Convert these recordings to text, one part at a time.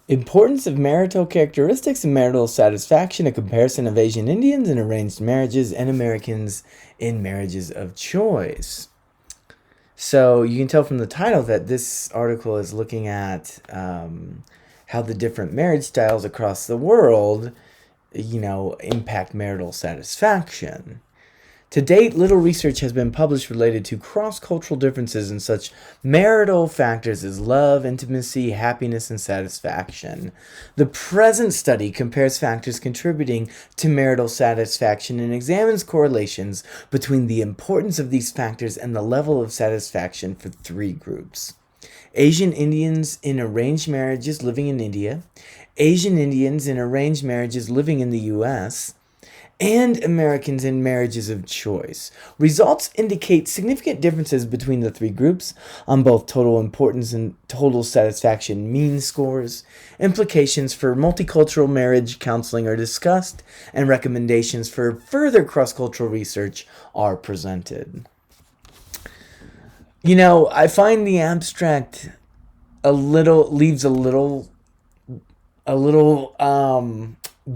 Importance of marital characteristics and marital satisfaction, a comparison of Asian Indians in arranged marriages and Americans in marriages of choice. So you can tell from the title that this article is looking at how the different marriage styles across the world, impact marital satisfaction. To date, little research has been published related to cross-cultural differences in such marital factors as love, intimacy, happiness, and satisfaction. The present study compares factors contributing to marital satisfaction and examines correlations between the importance of these factors and the level of satisfaction for three groups: Asian Indians in arranged marriages living in India, Asian Indians in arranged marriages living in the U.S., and Americans in marriages of choice. Results indicate significant differences between the three groups on both total importance and total satisfaction mean scores. Implications for multicultural marriage counseling are discussed, and recommendations for further cross-cultural research are presented. I find the abstract leaves a little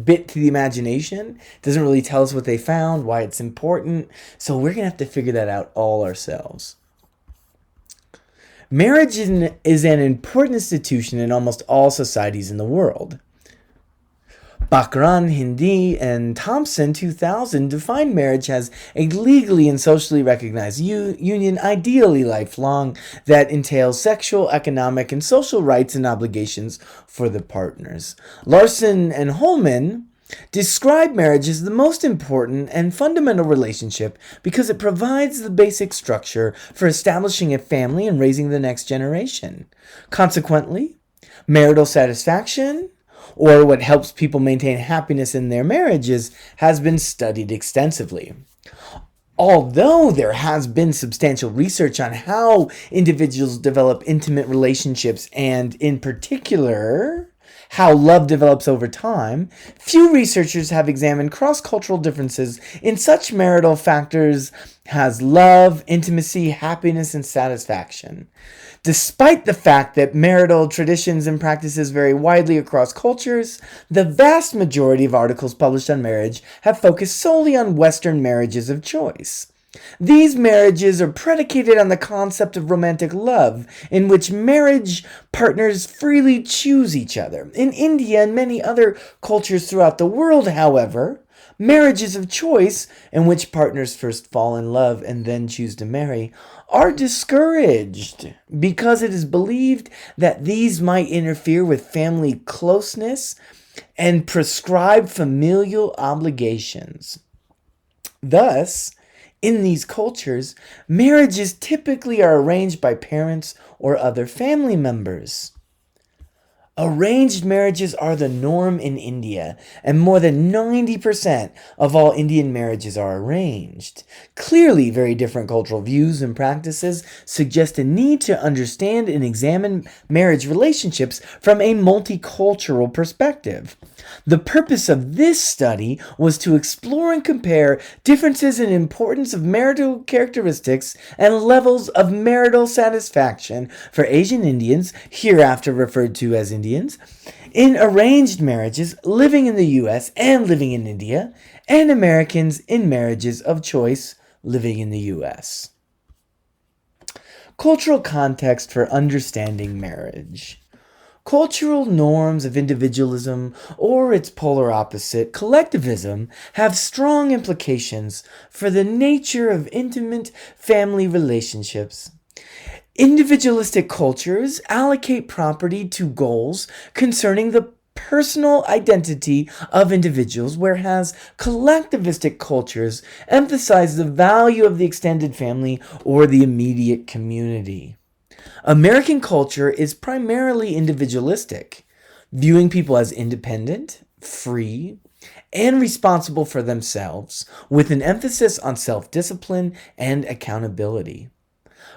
bit to the imagination. Doesn't really tell us what they found, why it's important. So we're going to have to figure that out all ourselves. Marriage is an important institution in almost all societies in the world. Baccaran, Hindi, and Thompson 2000 defined marriage as a legally and socially recognized union, ideally lifelong, that entails sexual, economic, and social rights and obligations for the partners. Larson and Holman describe marriage as the most important and fundamental relationship because it provides the basic structure for establishing a family and raising the next generation. Consequently, marital satisfaction, or what helps people maintain happiness in their marriages, has been studied extensively. Although there has been substantial research on how individuals develop intimate relationships and, in particular, how love develops over time, few researchers have examined cross-cultural differences in such marital factors as love, intimacy, happiness, and satisfaction. Despite the fact that marital traditions and practices vary widely across cultures, the vast majority of articles published on marriage have focused solely on Western marriages of choice. These marriages are predicated on the concept of romantic love, in which marriage partners freely choose each other. In India and many other cultures throughout the world, however, marriages of choice, in which partners first fall in love and then choose to marry, are discouraged because it is believed that these might interfere with family closeness and prescribe familial obligations. Thus, in these cultures, marriages typically are arranged by parents or other family members. Arranged marriages are the norm in India, and more than 90% of all Indian marriages are arranged. Clearly, very different cultural views and practices suggest a need to understand and examine marriage relationships from a multicultural perspective. The purpose of this study was to explore and compare differences in importance of marital characteristics and levels of marital satisfaction for Asian Indians, hereafter referred to as Indians, in arranged marriages living in the U.S. and living in India, and Americans in marriages of choice living in the U.S. Cultural context for understanding marriage. Cultural norms of individualism, or its polar opposite, collectivism, have strong implications for the nature of intimate family relationships. Individualistic cultures allocate property to goals concerning the personal identity of individuals, whereas collectivistic cultures emphasize the value of the extended family or the immediate community. American culture is primarily individualistic, viewing people as independent, free, and responsible for themselves, with an emphasis on self-discipline and accountability.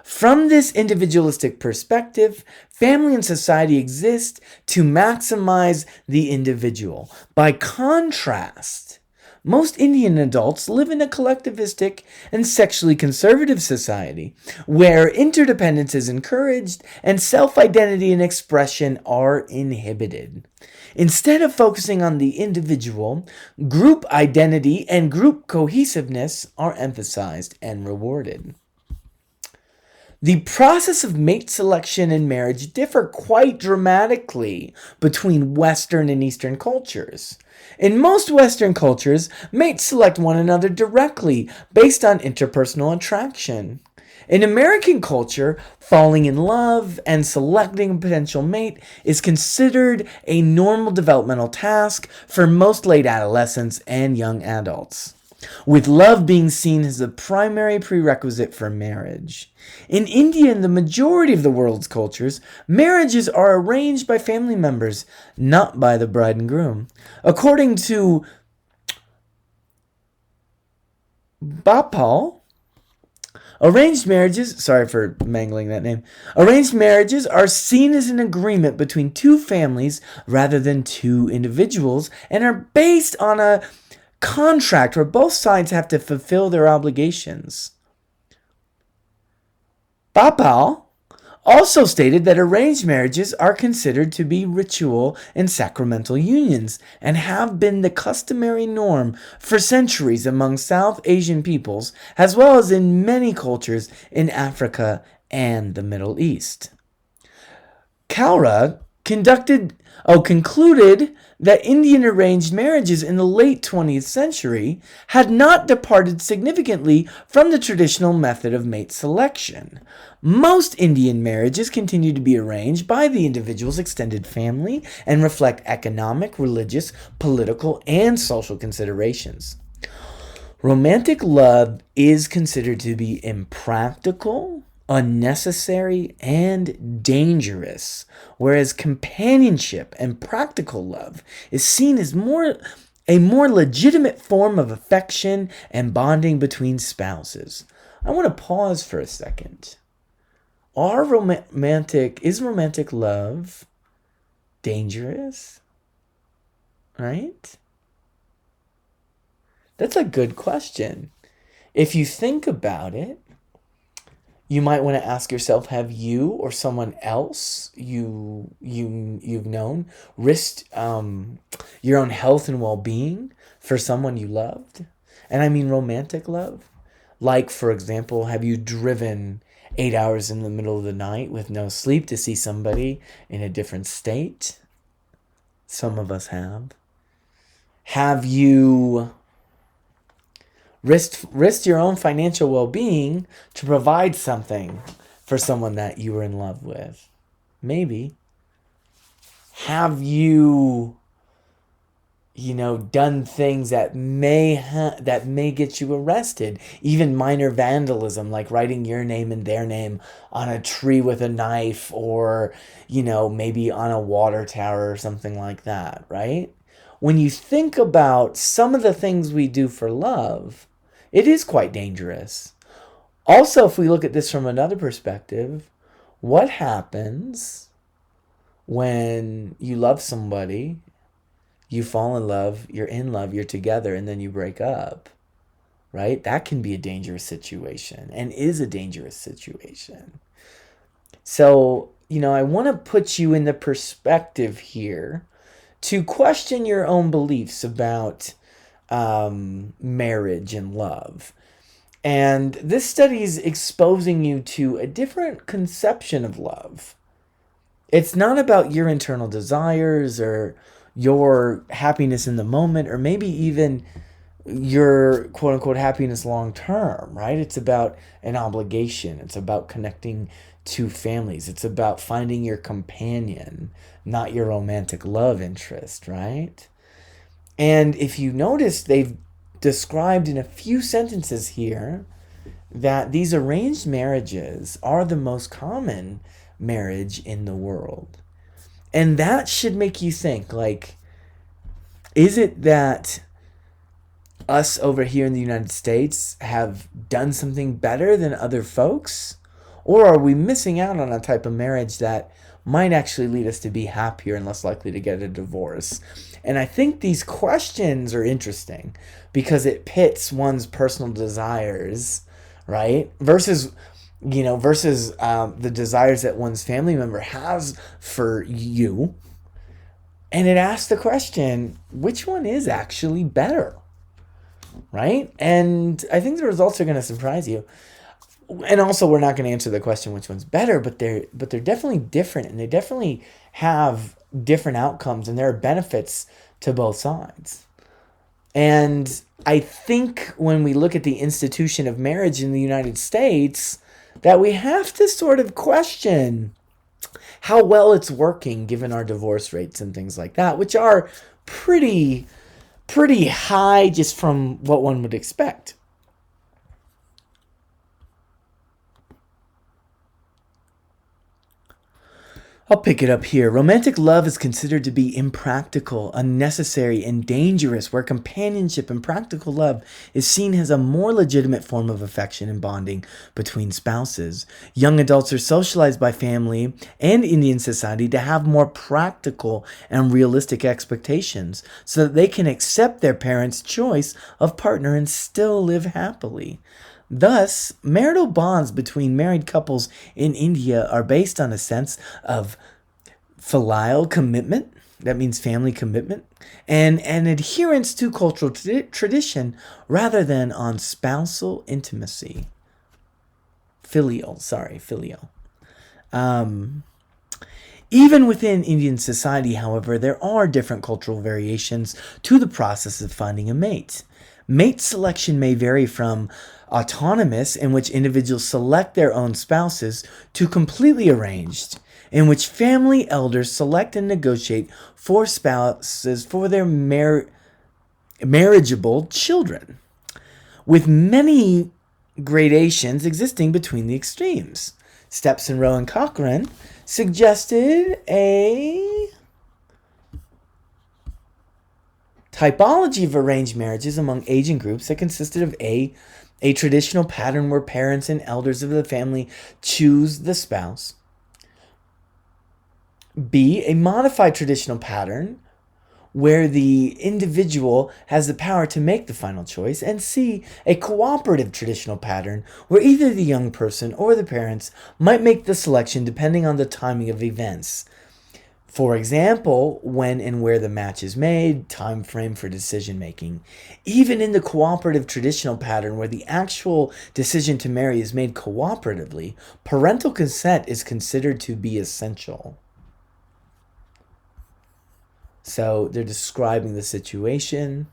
From this individualistic perspective, family and society exist to maximize the individual. By contrast, Most Indian adults live in a collectivistic and sexually conservative society where interdependence is encouraged and self identity and expression are inhibited. Instead of focusing on the individual, group identity and group cohesiveness are emphasized and rewarded. The process of mate selection and marriage differ quite dramatically between Western and Eastern cultures. In most Western cultures, mates select one another directly based on interpersonal attraction. In American culture, falling in love and selecting a potential mate is considered a normal developmental task for most late adolescents and young adults, with love being seen as the primary prerequisite for marriage. In India and the majority of the world's cultures, marriages are arranged by family members, not by the bride and groom. According to Bapal, arranged marriages, sorry for mangling that name, arranged marriages are seen as an agreement between two families rather than two individuals and are based on a contract where both sides have to fulfill their obligations. Bapal also stated that arranged marriages are considered to be ritual and sacramental unions and have been the customary norm for centuries among South Asian peoples, as well as in many cultures in Africa and the Middle East. Kaura concluded that Indian arranged marriages in the late 20th century had not departed significantly from the traditional method of mate selection. Most Indian marriages continue to be arranged by the individual's extended family and reflect economic, religious, political, and social considerations. Romantic love is considered to be impractical, unnecessary, and dangerous, whereas companionship and practical love is seen as a more legitimate form of affection and bonding between spouses. I want to pause for a second. Is romantic love dangerous? Right? That's a good question. If you think about it, you might want to ask yourself, have you or someone else you've known risked your own health and well-being for someone you loved? And I mean romantic love. Like, for example, have you driven 8 hours in the middle of the night with no sleep to see somebody in a different state? Some of us have. Have you risked your own financial well-being to provide something for someone that you were in love with? Maybe. Have you done things that may get you arrested, even minor vandalism, like writing your name and their name on a tree with a knife, or maybe on a water tower or something like that, right? When you think about some of the things we do for love, it is quite dangerous. Also, if we look at this from another perspective, what happens when you love somebody, you fall in love, you're together, and then you break up, right? That can be a dangerous situation and is a dangerous situation. So, I want to put you in the perspective here to question your own beliefs about marriage and love. And this study is exposing you to a different conception of love. It's not about your internal desires or your happiness in the moment, or maybe even your quote unquote happiness long term, right? It's about an obligation. It's about connecting to families. It's about finding your companion, not your romantic love interest, right? And if you notice, they've described in a few sentences here that these arranged marriages are the most common marriage in the world. And that should make you think, like, is it that us over here in the United States have done something better than other folks? Or are we missing out on a type of marriage that might actually lead us to be happier and less likely to get a divorce. And I think these questions are interesting because it pits one's personal desires, right? Versus the desires that one's family member has for you. And it asks the question, which one is actually better? Right? And I think the results are going to surprise you. And also, we're not going to answer the question which one's better, but they're definitely different, and they definitely have different outcomes, and there are benefits to both sides. And I think when we look at the institution of marriage in the United States, that we have to sort of question how well it's working given our divorce rates and things like that, which are pretty high just from what one would expect. I'll pick it up here. Romantic love is considered to be impractical, unnecessary, and dangerous, where companionship and practical love is seen as a more legitimate form of affection and bonding between spouses. Young adults are socialized by family and Indian society to have more practical and realistic expectations so that they can accept their parents' choice of partner and still live happily. Thus, marital bonds between married couples in India are based on a sense of filial commitment, that means family commitment, and an adherence to cultural tradition rather than on spousal intimacy. Filial. Even within Indian society, however, there are different cultural variations to the process of finding a mate. Mate selection may vary from autonomous, in which individuals select their own spouses, to completely arranged, in which family elders select and negotiate for spouses for their marriageable children, with many gradations existing between the extremes. Stepson, Rowe, and Cochrane suggested a typology of arranged marriages among aging groups that consisted of a traditional pattern where parents and elders of the family choose the spouse. B, a modified traditional pattern where the individual has the power to make the final choice. And C, a cooperative traditional pattern where either the young person or the parents might make the selection depending on the timing of events. For example, when and where the match is made, time frame for decision making. Even in the cooperative traditional pattern where the actual decision to marry is made cooperatively, parental consent is considered to be essential. So they're describing the situation,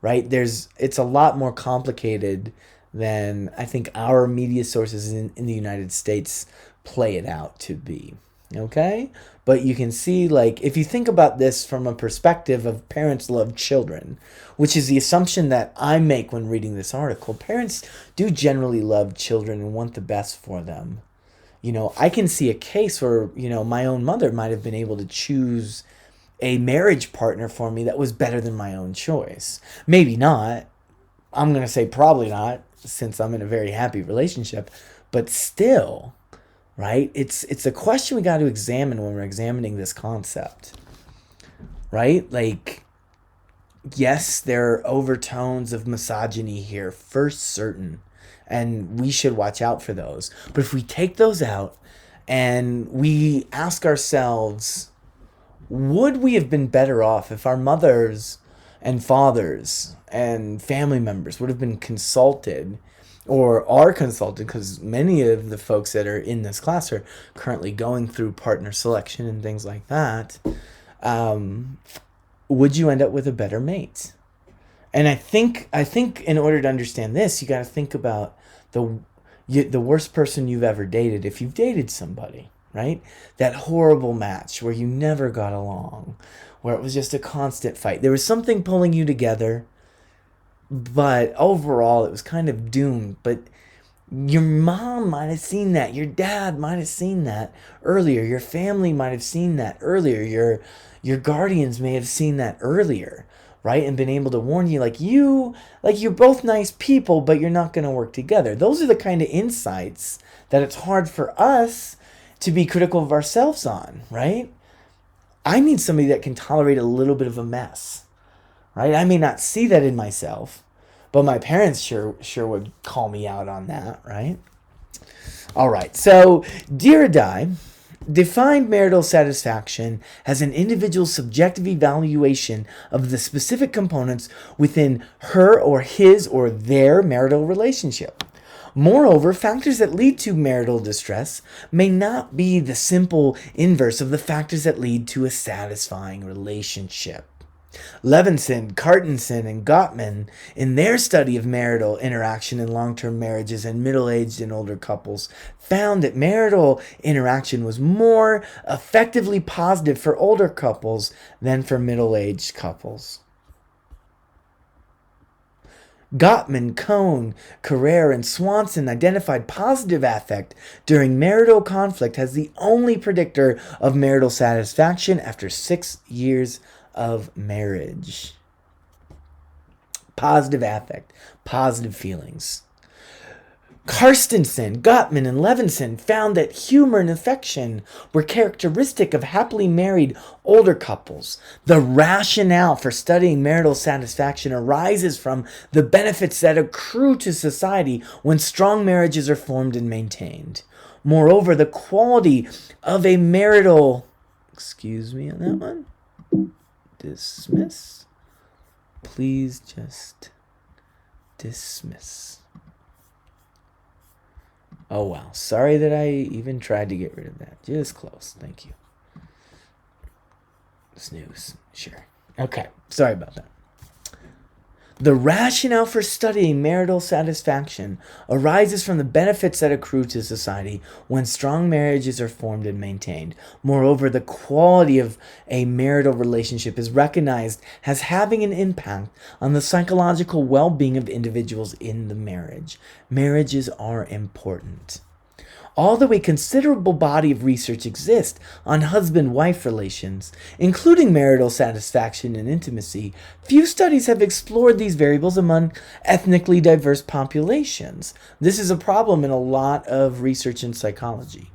right? It's a lot more complicated than I think our media sources in the United States play it out to be. Okay? But you can see, like, if you think about this from a perspective of parents love children, which is the assumption that I make when reading this article, parents do generally love children and want the best for them. I can see a case where, my own mother might have been able to choose a marriage partner for me that was better than my own choice. Maybe not. I'm going to say probably not, since I'm in a very happy relationship. But still, right? It's a question we got to examine when we're examining this concept, right? Like, yes, there are overtones of misogyny here, for certain, and we should watch out for those. But if we take those out and we ask ourselves, would we have been better off if our mothers and fathers and family members would have been consulted or are consulted, because many of the folks that are in this class are currently going through partner selection and things like that, would you end up with a better mate? And I think in order to understand this, you got to think about the worst person you've ever dated, if you've dated somebody, right? That horrible match where you never got along, where it was just a constant fight. There was something pulling you together, but overall it was kind of doomed. But your mom might have seen that. Your dad might have seen that earlier. Your family might have seen that earlier. Your guardians may have seen that earlier, right? And been able to warn you, like you're both nice people, but you're not going to work together. Those are the kind of insights that it's hard for us to be critical of ourselves on, right? I need somebody that can tolerate a little bit of a mess, right? I may not see that in myself, but my parents sure would call me out on that, right? All right. So, Deirdre defined marital satisfaction as an individual's subjective evaluation of the specific components within her or his or their marital relationship. Moreover, factors that lead to marital distress may not be the simple inverse of the factors that lead to a satisfying relationship. Levinson, Cartensen, and Gottman, in their study of marital interaction in long-term marriages and middle-aged and older couples, found that marital interaction was more effectively positive for older couples than for middle-aged couples. Gottman, Cohn, Carrere, and Swanson identified positive affect during marital conflict as the only predictor of marital satisfaction after 6 years of marriage. Positive affect, positive feelings. Carstensen, Gottman, and Levinson found that humor and affection were characteristic of happily married older couples. The rationale for studying marital satisfaction arises from the benefits that accrue to society when strong marriages are formed and maintained. Moreover, the quality of a marital... Excuse me on that one. Dismiss. Please just dismiss. Oh, wow. Sorry that I even tried to get rid of that. Just close. Thank you. Snooze. Sure. Okay. Sorry about that. The rationale for studying marital satisfaction arises from the benefits that accrue to society when strong marriages are formed and maintained. Moreover, the quality of a marital relationship is recognized as having an impact on the psychological well-being of individuals in the marriage. Marriages are important. Although a considerable body of research exists on husband-wife relations, including marital satisfaction and intimacy, few studies have explored these variables among ethnically diverse populations. This is a problem in a lot of research in psychology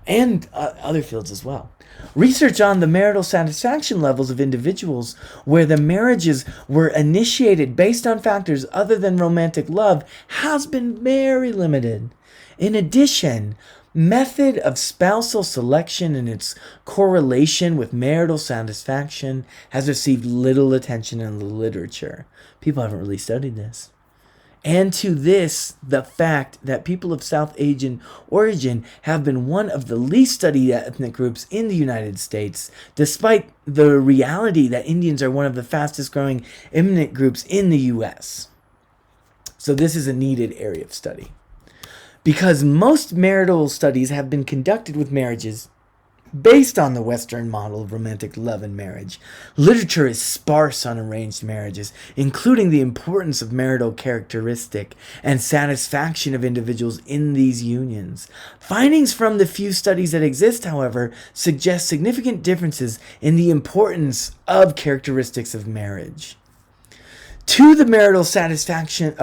and other fields as well. Research on the marital satisfaction levels of individuals where the marriages were initiated based on factors other than romantic love has been very limited. In addition, method of spousal selection and its correlation with marital satisfaction has received little attention in the literature. People haven't really studied this. And to this, the fact that people of South Asian origin have been one of the least studied ethnic groups in the United States, despite the reality that Indians are one of the fastest growing immigrant groups in the U.S. So this is a needed area of study. Because most marital studies have been conducted with marriages based on the Western model of romantic love and marriage, literature is sparse on arranged marriages, including the importance of marital characteristic and satisfaction of individuals in these unions. Findings from the few studies that exist, however, suggest significant differences in the importance of characteristics of marriage. To the marital satisfaction...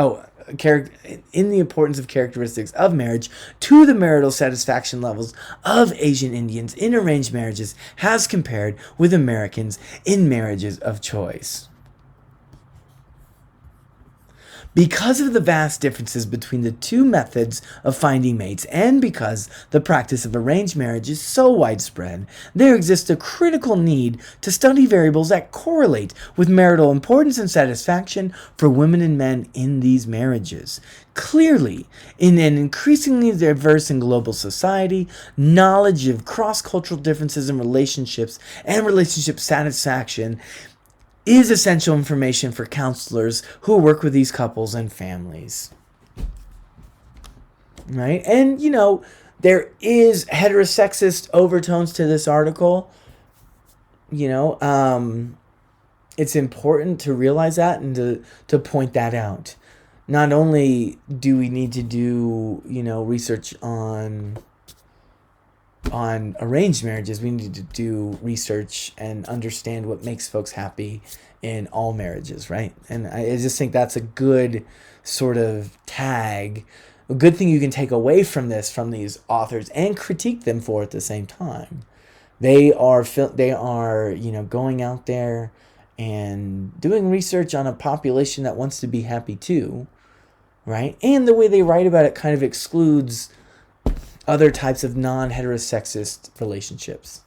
in the importance of characteristics of marriage to the marital satisfaction levels of Asian Indians in arranged marriages has compared with Americans in marriages of choice. Because of the vast differences between the two methods of finding mates and because the practice of arranged marriage is so widespread, there exists a critical need to study variables that correlate with marital importance and satisfaction for women and men in these marriages. Clearly, in an increasingly diverse and global society, knowledge of cross-cultural differences in relationships and relationship satisfaction is essential information for counselors who work with these couples and families. Right? And, there is heterosexist overtones to this article. It's important to realize that and to point that out. Not only do we need to do, research on arranged marriages, we need to do research and understand what makes folks happy in all marriages, right? And I just think that's a good sort of tag A good thing you can take away from this, from these authors, and critique them for at the same time. They are going out there and doing research on a population that wants to be happy too, right? And the way they write about it kind of excludes other types of non-heterosexist relationships.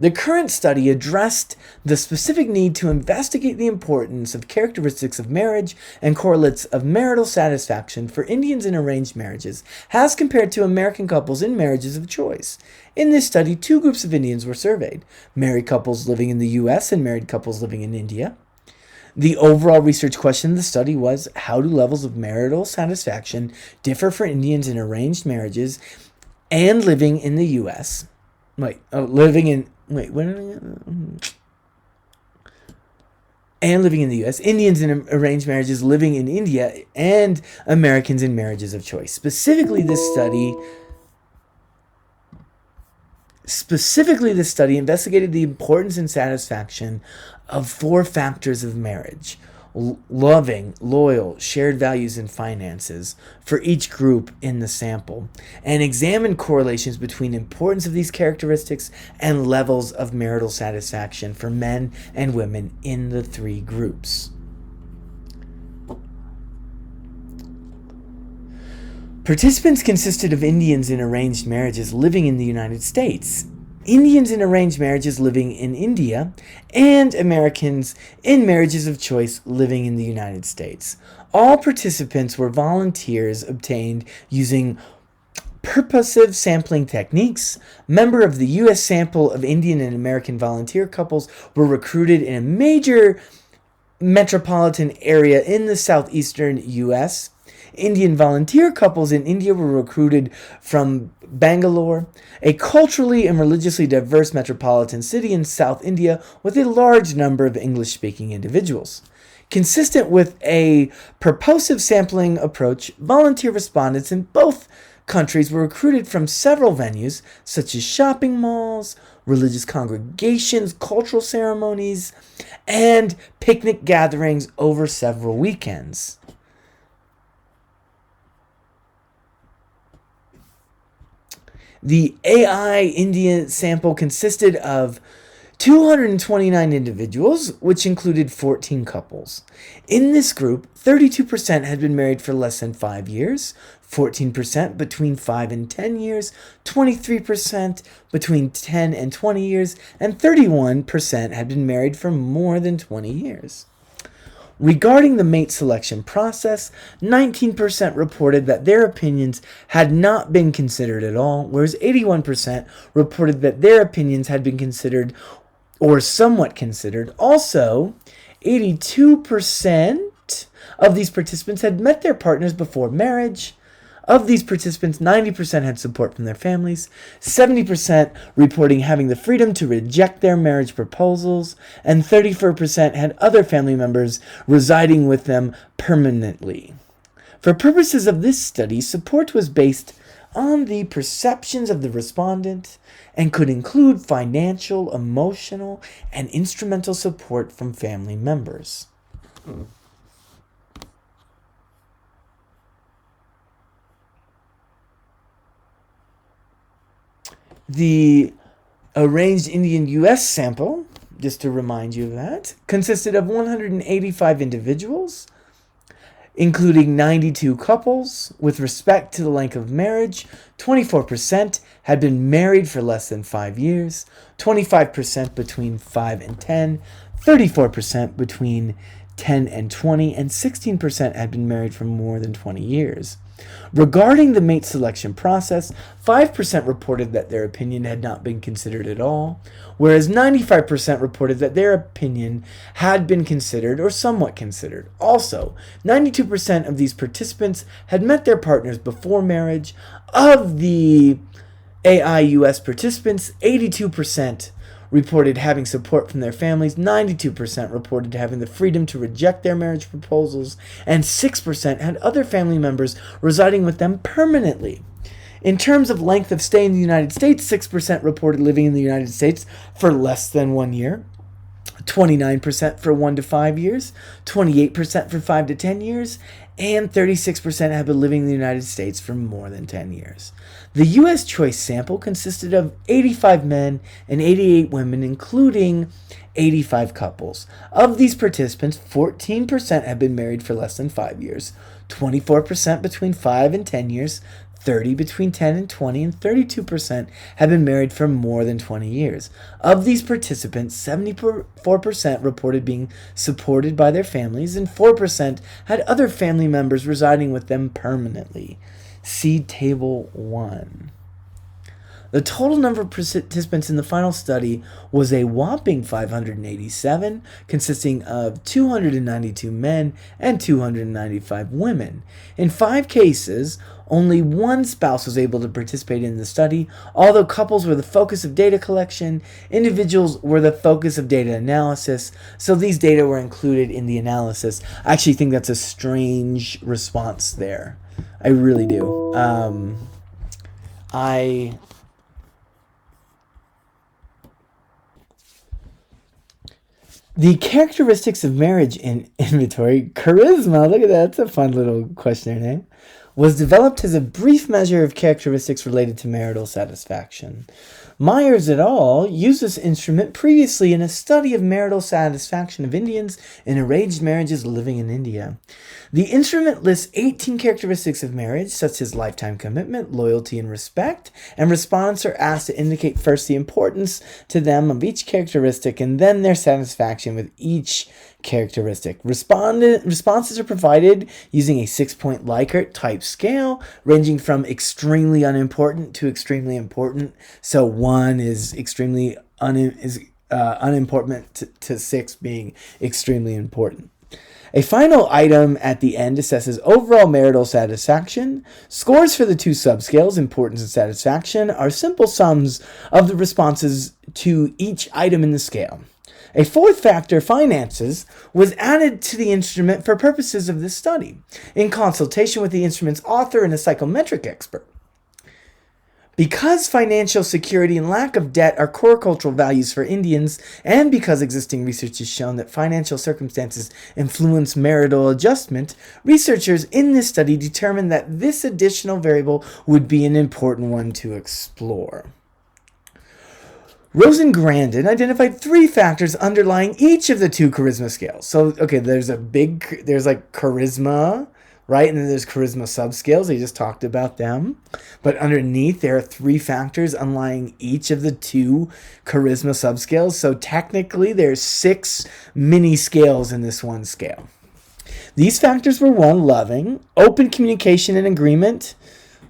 The current study addressed the specific need to investigate the importance of characteristics of marriage and correlates of marital satisfaction for Indians in arranged marriages as compared to American couples in marriages of choice. In this study, 2 groups of Indians were surveyed: married couples living in the U.S. and married couples living in India. The overall research question of the study was, how do levels of marital satisfaction differ for Indians in arranged marriages and living in the U.S.? And living in the U.S., Indians in arranged marriages living in India, and Americans in marriages of choice. Specifically, this study investigated the importance and satisfaction of 4 factors of marriage: loving, loyal, shared values, and finances for each group in the sample, and examined correlations between importance of these characteristics and levels of marital satisfaction for men and women in the 3 groups. Participants consisted of Indians in arranged marriages living in the United States, Indians in arranged marriages living in India, and Americans in marriages of choice living in the United States. All participants were volunteers obtained using purposive sampling techniques. Members of the U.S. sample of Indian and American volunteer couples were recruited in a major metropolitan area in the southeastern U.S. Indian volunteer couples in India were recruited from Bangalore, a culturally and religiously diverse metropolitan city in South India with a large number of English-speaking individuals. Consistent with a purposive sampling approach, volunteer respondents in both countries were recruited from several venues, such as shopping malls, religious congregations, cultural ceremonies, and picnic gatherings over several weekends. The AI India sample consisted of 229 individuals, which included 14 couples. In this group, 32% had been married for less than 5 years, 14% between 5 and 10 years, 23% between 10 and 20 years, and 31% had been married for more than 20 years. Regarding the mate selection process, 19% reported that their opinions had not been considered at all, whereas 81% reported that their opinions had been considered or somewhat considered. Also, 82% of these participants had met their partners before marriage. Of these participants, 90% had support from their families, 70% reporting having the freedom to reject their marriage proposals, and 34% had other family members residing with them permanently. For purposes of this study, support was based on the perceptions of the respondent and could include financial, emotional, and instrumental support from family members. The arranged Indian-U.S. sample, just to remind you of that, consisted of 185 individuals, including 92 couples. With respect to the length of marriage, 24% had been married for less than 5 years, 25% between 5 and 10, 34% between 10 and 20, and 16% had been married for more than 20 years. Regarding the mate selection process, 5% reported that their opinion had not been considered at all, whereas 95% reported that their opinion had been considered or somewhat considered. Also, 92% of these participants had met their partners before marriage. Of the AI-US participants, 82% reported having support from their families, 92% reported having the freedom to reject their marriage proposals, and 6% had other family members residing with them permanently. In terms of length of stay in the United States, 6% reported living in the United States for less than 1 year, 29% for 1 to 5 years, 28% for 5 to 10 years, and 36% have been living in the United States for more than 10 years. The U.S. choice sample consisted of 85 men and 88 women, including 85 couples. Of these participants, 14% have been married for less than 5 years, 24% between 5 and 10 years, 30 between 10 and 20, and 32% have been married for more than 20 years. Of these participants, 74% reported being supported by their families, and 4% had other family members residing with them permanently. See Table 1. The total number of participants in the final study was a whopping 587, consisting of 292 men and 295 women. In 5 cases, only one spouse was able to participate in the study. Although couples were the focus of data collection, individuals were the focus of data analysis, so these data were included in the analysis. I actually think that's a strange response there. I really do. The characteristics of marriage in inventory, charisma, look at that, that's a fun little questionnaire name, was developed as a brief measure of characteristics related to marital satisfaction. Myers et al. Used this instrument previously in a study of marital satisfaction of Indians in arranged marriages living in India. The instrument lists 18 characteristics of marriage, such as lifetime commitment, loyalty, and respect, and respondents are asked to indicate first the importance to them of each characteristic and then their satisfaction with each characteristic. Responses are provided using a 6-point Likert type scale, ranging from extremely unimportant to extremely important. So 1 is extremely unimportant to 6 being extremely important. A final item at the end assesses overall marital satisfaction. Scores for the 2 subscales, importance and satisfaction, are simple sums of the responses to each item in the scale. A 4th factor, finances, was added to the instrument for purposes of this study, in consultation with the instrument's author and a psychometric expert. Because financial security and lack of debt are core cultural values for Indians, and because existing research has shown that financial circumstances influence marital adjustment, researchers in this study determined that this additional variable would be an important one to explore. Rosengranden identified 3 factors underlying each of the 2 charisma scales. So, okay, there's like charisma, right? And then there's charisma subscales. They just talked about them. But underneath, there are 3 factors underlying each of the 2 charisma subscales. So technically, there's 6 mini scales in this one scale. These factors were 1, loving, open communication and agreement.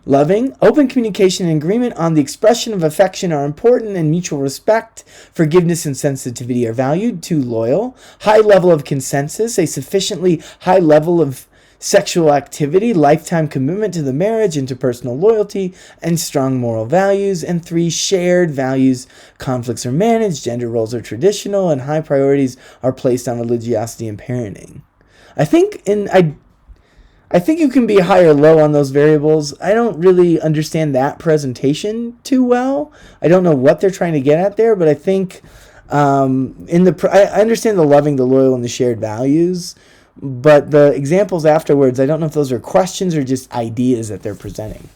Loving, open communication and agreement on the expression of affection are important, and mutual respect, forgiveness, and sensitivity are valued. 2, loyal, high level of consensus, a sufficiently high level of sexual activity, lifetime commitment to the marriage, interpersonal loyalty, and strong moral values. And 3, shared values, conflicts are managed, gender roles are traditional, and high priorities are placed on religiosity and parenting. I think you can be high or low on those variables. I don't really understand that presentation too well. I don't know what they're trying to get at there, but I think I understand the loving, the loyal, and the shared values. But the examples afterwards, I don't know if those are questions or just ideas that they're presenting.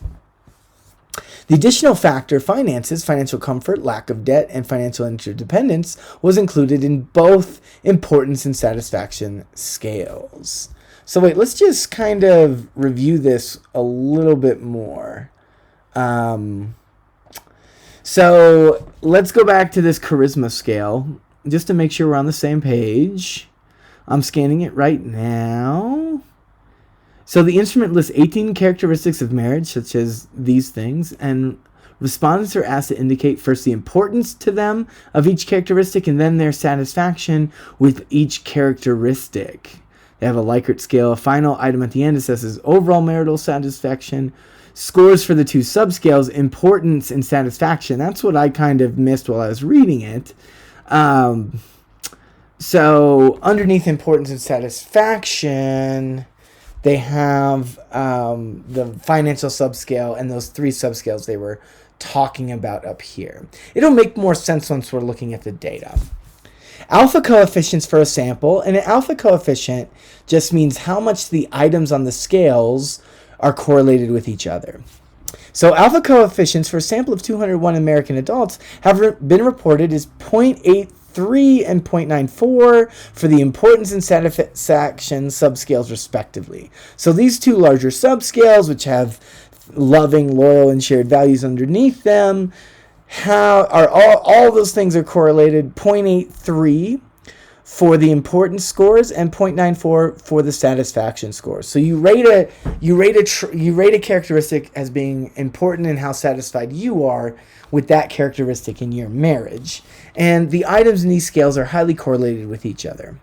The additional factor, finances, financial comfort, lack of debt, and financial interdependence, was included in both importance and satisfaction scales. So wait, let's just kind of review this a little bit more. So let's go back to this charisma scale, just to make sure we're on the same page. I'm scanning it right now. So the instrument lists 18 characteristics of marriage, such as these things, and respondents are asked to indicate first the importance to them of each characteristic and then their satisfaction with each characteristic. They have a Likert scale. A final item at the end assesses overall marital satisfaction. Scores for the 2 subscales, importance and satisfaction. That's what I kind of missed while I was reading it. So underneath importance and satisfaction, they have the financial subscale and those 3 subscales they were talking about up here. It'll make more sense once we're looking at the data. Alpha coefficients for a sample, and an alpha coefficient just means how much the items on the scales are correlated with each other. So alpha coefficients for a sample of 201 American adults have been reported as 0.83 and 0.94 for the importance and satisfaction subscales respectively. So these two larger subscales, which have loving, loyal, and shared values underneath them, all those things are correlated. 0.83 for the importance scores and 0.94 for the satisfaction scores. So you rate a characteristic as being important in how satisfied you are with that characteristic in your marriage. And the items in these scales are highly correlated with each other.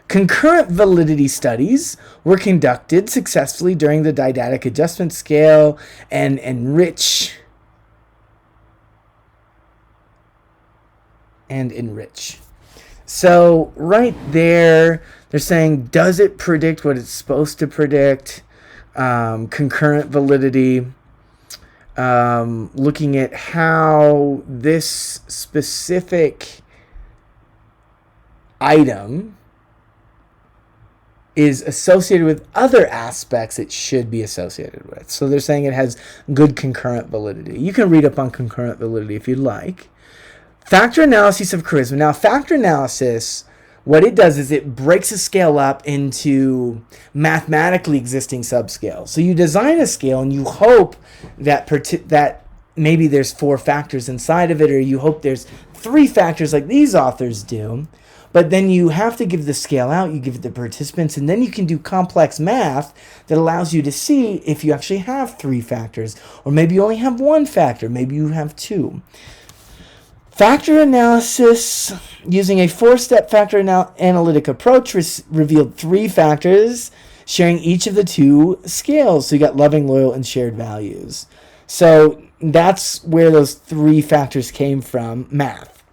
Concurrent validity studies were conducted successfully during the didactic adjustment scale and enrich. So right there, they're saying, does it predict what it's supposed to predict? Concurrent validity, looking at how this specific item is associated with other aspects it should be associated with. So they're saying it has good concurrent validity. You can read up on concurrent validity if you'd like. Factor analysis of charisma. Now, factor analysis, what it does is it breaks a scale up into mathematically existing subscales. So you design a scale and you hope that maybe there's 4 factors inside of it, or you hope there's 3 factors like these authors do. But then you have to give the scale out, you give it to participants, and then you can do complex math that allows you to see if you actually have 3 factors, or maybe you only have 1 factor, maybe you have 2. Factor analysis using a 4-step factor analytic approach revealed 3 factors sharing each of the 2 scales. So you got loving, loyal, and shared values. So that's where those 3 factors came from, math.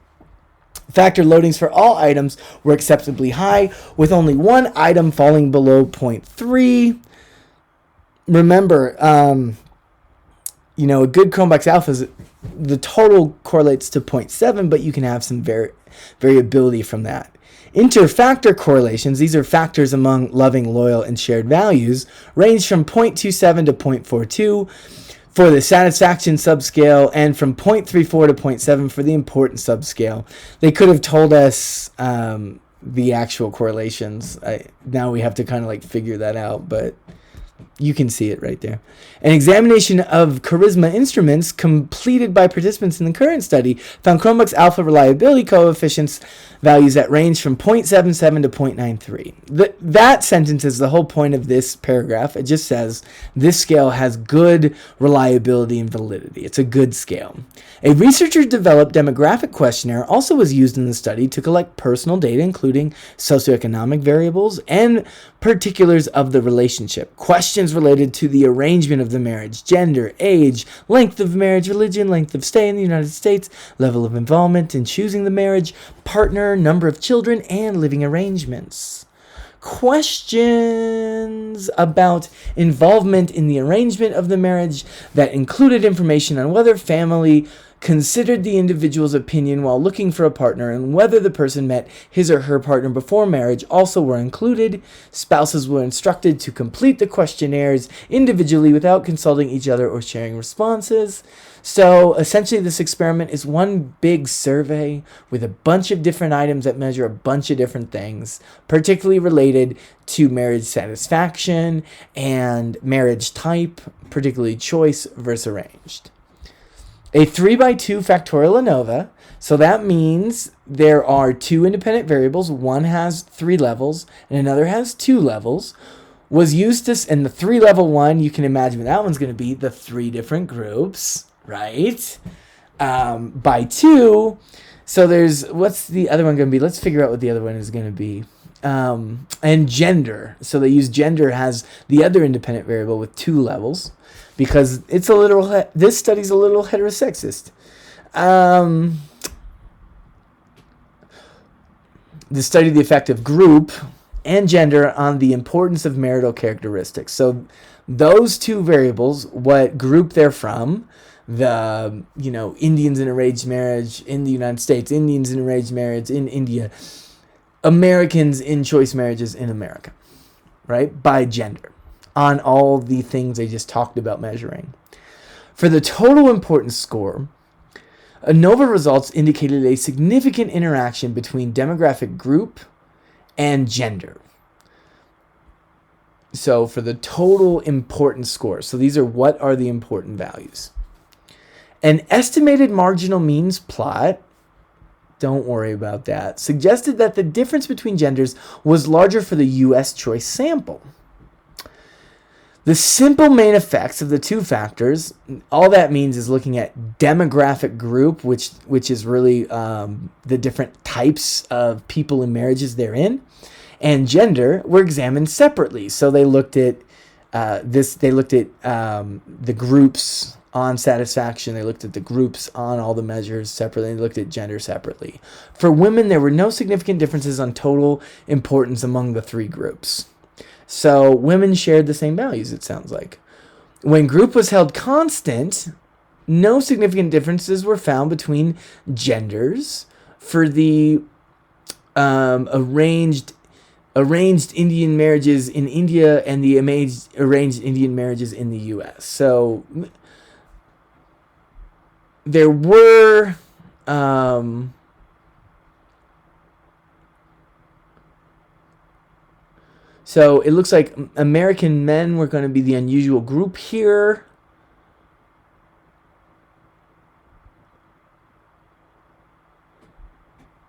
Factor loadings for all items were acceptably high, with only 1 item falling below 0.3. Remember, a good Cronbach's alpha is the total correlates to 0.7, but you can have some variability from that. Interfactor correlations, these are factors among loving, loyal, and shared values, range from 0.27 to 0.42 for the satisfaction subscale and from 0.34 to 0.7 for the importance subscale. They could have told us the actual correlations. Now we have to kind of figure that out, but you can see it right there. An examination of charisma instruments completed by participants in the current study found Cronbach's alpha reliability coefficients values that range from 0.77 to 0.93. That sentence is the whole point of this paragraph. It just says this scale has good reliability and validity. It's a good scale. A researcher-developed demographic questionnaire also was used in the study to collect personal data, including socioeconomic variables and particulars of the relationship. Questions related to the arrangement of the marriage, gender, age, length of marriage, religion, length of stay in the United States, level of involvement in choosing the marriage, partner, number of children, and living arrangements. Questions about involvement in the arrangement of the marriage that included information on whether family considered the individual's opinion while looking for a partner and whether the person met his or her partner before marriage also were included. Spouses were instructed to complete the questionnaires individually without consulting each other or sharing responses. So essentially this experiment is one big survey with a bunch of different items that measure a bunch of different things, particularly related to marriage satisfaction and marriage type, particularly choice versus arranged. A 3x2 factorial ANOVA, so that means there are 2 independent variables. One has 3 levels and another has 2 levels. Was used to, in the 3-level one, you can imagine that one's going to be the 3 different groups, right? By 2, so there's, what's the other one going to be? Let's figure out what the other one is going to be. And gender, so they use gender as the other independent variable with 2 levels. Because it's this study's a little heterosexist. The study of the effect of group and gender on the importance of marital characteristics. So those 2 variables, what group they're from, Indians in arranged marriage in the United States, Indians in arranged marriage in India, Americans in choice marriages in America, right? By gender, on all the things I just talked about measuring. For the total importance score, ANOVA results indicated a significant interaction between demographic group and gender. So for the total importance score, so these are what are the important values. An estimated marginal means plot, don't worry about that, suggested that the difference between genders was larger for the U.S. choice sample. The simple main effects of the two factors, all that means is looking at demographic group, which is really the different types of people in marriages they're in, and gender were examined separately. So they looked at the groups on satisfaction. They looked at the groups on all the measures separately. They looked at gender separately. For women, there were no significant differences on total importance among the three groups. So women shared the same values, it sounds like. When group was held constant, no significant differences were found between genders for the arranged Indian marriages in India and the arranged Indian marriages in the U.S. So there were so it looks like American men were going to be the unusual group here.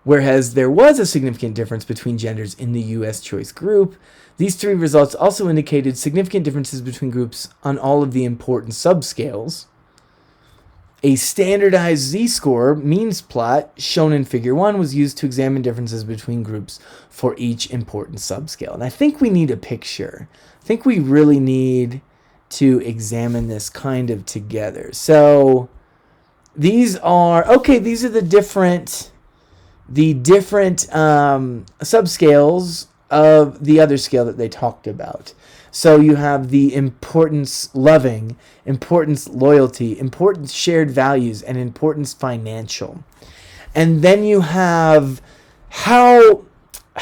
Whereas there was a significant difference between genders in the U.S. choice group. These three results also indicated significant differences between groups on all of the important subscales. A standardized z-score means plot shown in Figure 1 was used to examine differences between groups for each important subscale. And I think we need a picture. I think we really need to examine this kind of together. So these are the different subscales of the other scale that they talked about. So you have the importance loving, importance loyalty, importance shared values, and importance financial. And then you have how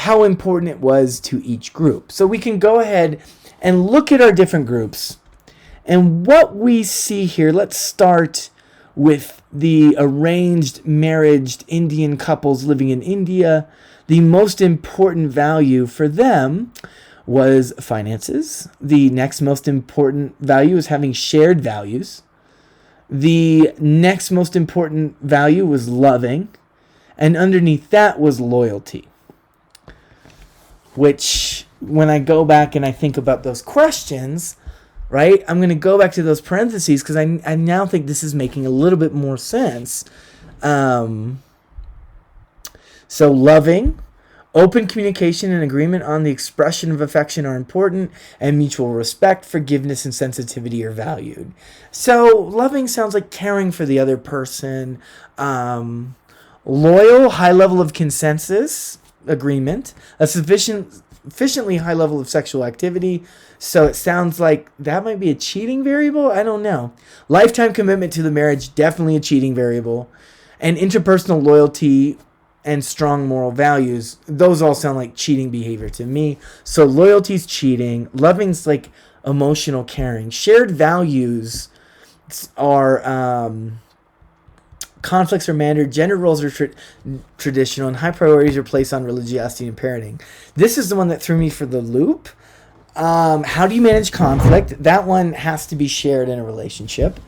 important it was to each group. So we can go ahead and look at our different groups. And what we see here, let's start with the arranged marriaged Indian couples living in India. The most important value for them was finances. The next most important value is having shared values. The next most important value was loving. And underneath that was loyalty. Which, when I go back and I think about those questions, right, I'm going to go back to those parentheses because I now think this is making a little bit more sense. So loving, open communication and agreement on the expression of affection are important, and mutual respect, forgiveness, and sensitivity are valued. So loving sounds like caring for the other person. Loyal, high level of consensus, agreement, a sufficiently high level of sexual activity. So it sounds like that might be a cheating variable. I don't know. Lifetime commitment to the marriage, definitely a cheating variable. And interpersonal loyalty and strong moral values, those all sound like cheating behavior to me. So loyalty's cheating. Loving's like emotional caring. Shared values are conflicts are mandated, gender roles are traditional, and high priorities are placed on religiosity and parenting. This is the one that threw me for the loop. How do you manage conflict? That one has to be shared in a relationship.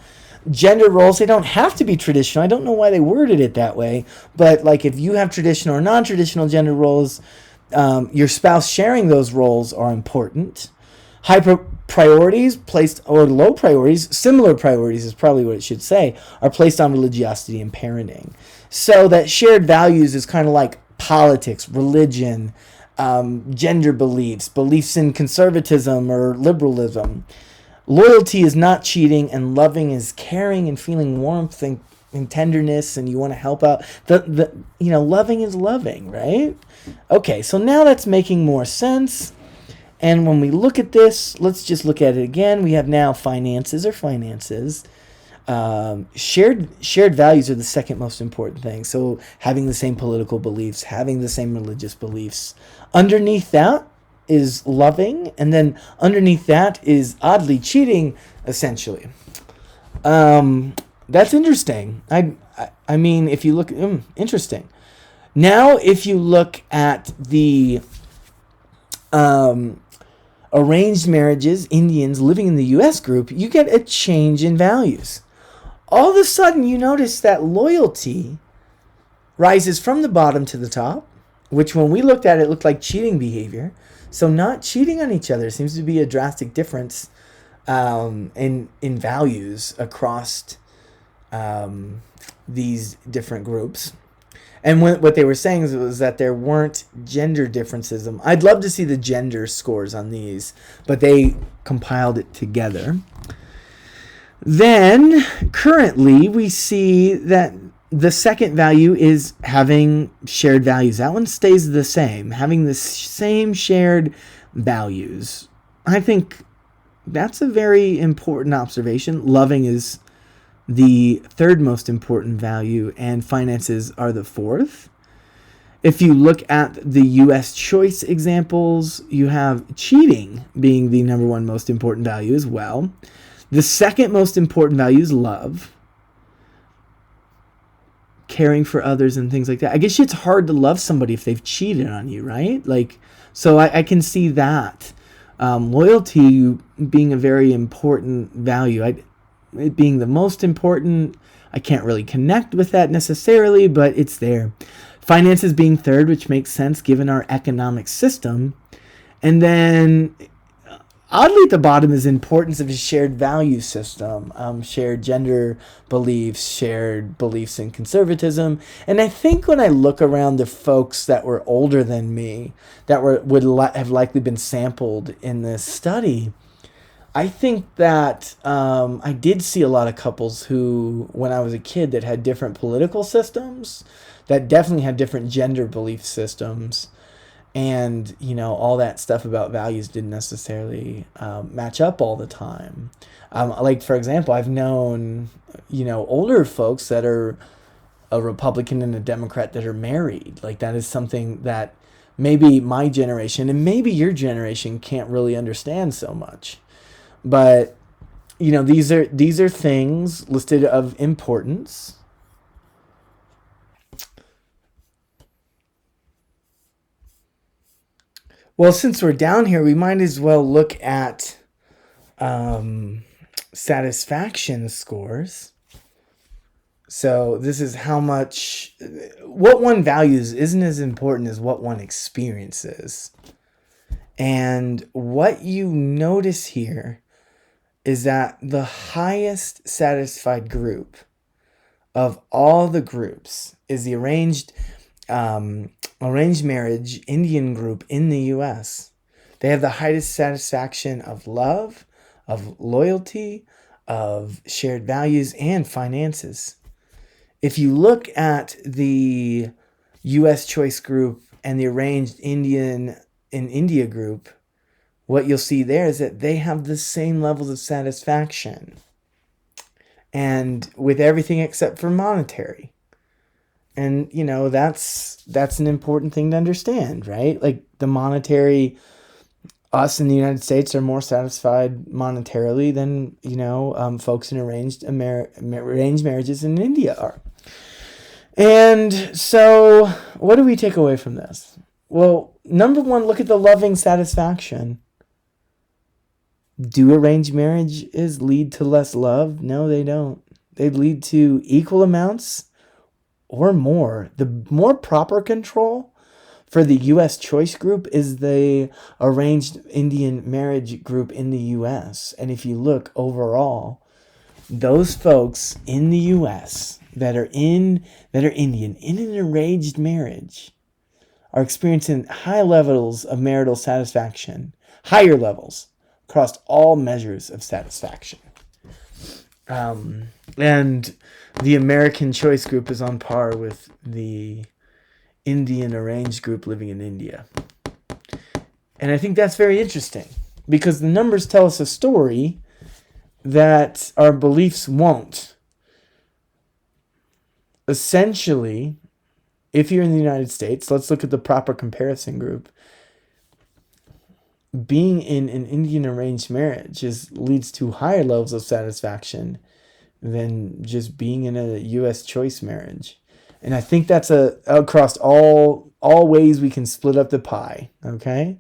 Gender roles, they don't have to be traditional. I don't know why they worded it that way, but like if you have traditional or non-traditional gender roles, your spouse sharing those roles are important. High priorities placed, or low priorities, similar priorities is probably what it should say, are placed on religiosity and parenting. So that shared values is kind of like politics, religion, gender beliefs, beliefs in conservatism or liberalism. Loyalty is not cheating, and loving is caring and feeling warmth and tenderness, and you want to help out. Loving is loving, right? Okay, so now that's making more sense. And when we look at this, let's just look at it again. We have now finances. Shared values are the second most important thing. So having the same political beliefs, having the same religious beliefs. Underneath that is loving, and then underneath that is oddly cheating, essentially. That's interesting. I mean, if you look, interesting. Now, if you look at the arranged marriages, Indians living in the U.S. group, you get a change in values. All of a sudden, you notice that loyalty rises from the bottom to the top, which when we looked at it looked like cheating behavior. So not cheating on each other seems to be a drastic difference in values across these different groups. And what they were saying was that there weren't gender differences. I'd love to see the gender scores on these, but they compiled it together. Then, currently, we see that the second value is having shared values. That one stays the same, having the same shared values. I think that's a very important observation. Loving is the third most important value, and finances are the fourth. If you look at the U.S. choice examples, you have cheating being the number one most important value as well. The second most important value is love, caring for others and things like that. I guess it's hard to love somebody if they've cheated on you, right? So I can see that. Loyalty being a very important value. It being the most important, I can't really connect with that necessarily, but it's there. Finances being third, which makes sense given our economic system. And then, oddly at the bottom is importance of a shared value system, shared gender beliefs, shared beliefs in conservatism. And I think when I look around the folks that were older than me, that would have likely been sampled in this study, I think that I did see a lot of couples who, when I was a kid, that had different political systems, that definitely had different gender belief systems, and all that stuff about values didn't necessarily match up all the time. Like, for example, I've known older folks that are a Republican and a Democrat that are married. Like, that is something that maybe my generation and maybe your generation can't really understand so much. But these are things listed of importance. Well, since we're down here, we might as well look at satisfaction scores. So this is what one values isn't as important as what one experiences. And what you notice here is that the highest satisfied group of all the groups is the arranged marriage Indian group in the U.S. They have the highest satisfaction of love, of loyalty, of shared values, and finances. If you look at the U.S. choice group and the arranged India group, what you'll see there is that they have the same levels of satisfaction, and with everything except for monetary. And that's an important thing to understand, right? Like, the monetary, us in the United States are more satisfied monetarily than folks in arranged marriages in India are. And so, what do we take away from this? Well, number one, look at the loving satisfaction. Do arranged marriages lead to less love? No, they don't. They lead to equal amounts or more. The more proper control for the U.S. choice group is the arranged Indian marriage group in the U.S. And if you look overall, those folks in the U.S. that are Indian in an arranged marriage are experiencing high levels of marital satisfaction, higher levels across all measures of satisfaction. And the American choice group is on par with the Indian arranged group living in India. And I think that's very interesting because the numbers tell us a story, that our beliefs won't. Essentially, if you're in the United States, let's look at the proper comparison group. Being in an Indian arranged marriage leads to higher levels of satisfaction than just being in a U.S. choice marriage. And I think that's across all ways we can split up the pie, okay?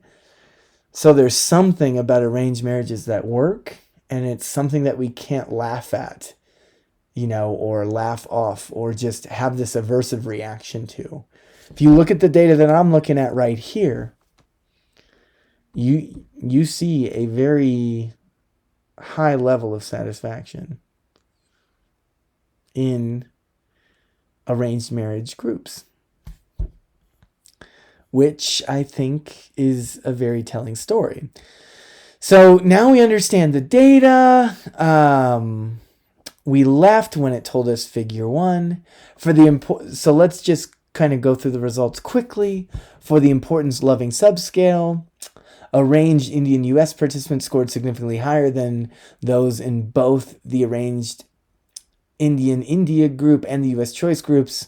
So there's something about arranged marriages that work, and it's something that we can't laugh at, or laugh off, or just have this aversive reaction to. If you look at the data that I'm looking at right here, you see a very high level of satisfaction in arranged marriage groups, which I think is a very telling story. So now we understand the data. We left when it told us figure 1. So let's just kind of go through the results quickly. For the importance loving subscale, arranged Indian U.S. participants scored significantly higher than those in both the arranged Indian India group and the U.S. choice groups,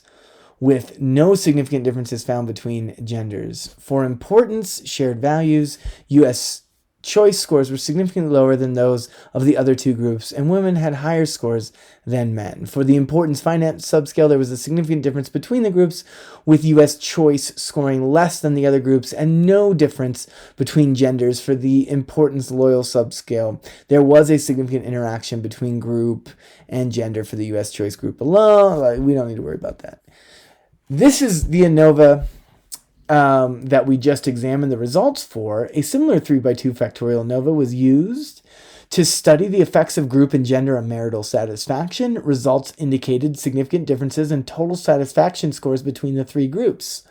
with no significant differences found between genders. For importance shared values, U.S. choice scores were significantly lower than those of the other two groups, and women had higher scores than men. For the importance finance subscale, there was a significant difference between the groups, with U.S. choice scoring less than the other groups, and no difference between genders. For the importance loyal subscale, there was a significant interaction between group and gender for the U.S. choice group alone. We don't need to worry about that. This is the ANOVA that we just examined the results for. A similar 3x2 factorial ANOVA was used to study the effects of group and gender on marital satisfaction. Results indicated significant differences in total satisfaction scores between the three groups.